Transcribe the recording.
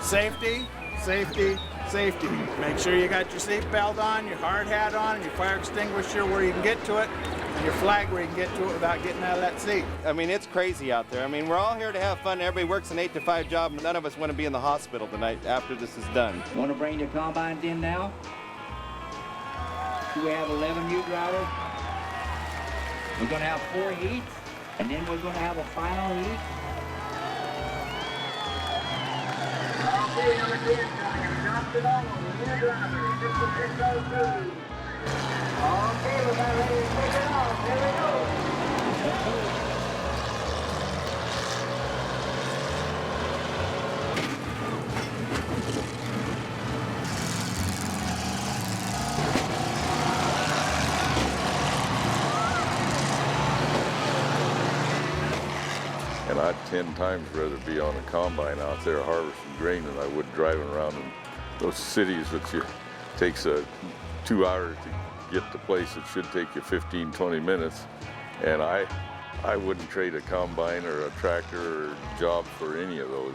Safety, safety, safety. Make sure you got your seatbelt on, your hard hat on, and your fire extinguisher where you can get to it, and your flag where you can get to it without getting out of that seat. I mean, it's crazy out there. I mean, we're all here to have fun. Everybody works an 8 to 5 job, and none of us want to be in the hospital tonight after this is done. Want to bring your combines in now? We have 11 new drivers. We're going to have 4 heats, and then we're going to have a final heat. Okay, number 10 coming. Johnson on, new driver, 6602. Okay, we're about ready to take it off. Here we go. And I'd 10 times rather be on a combine out there harvesting grain than I would driving around in those cities, which takes 2 hours to get to place. It should take you 15, 20 minutes. And I wouldn't trade a combine or a tractor or job for any of those.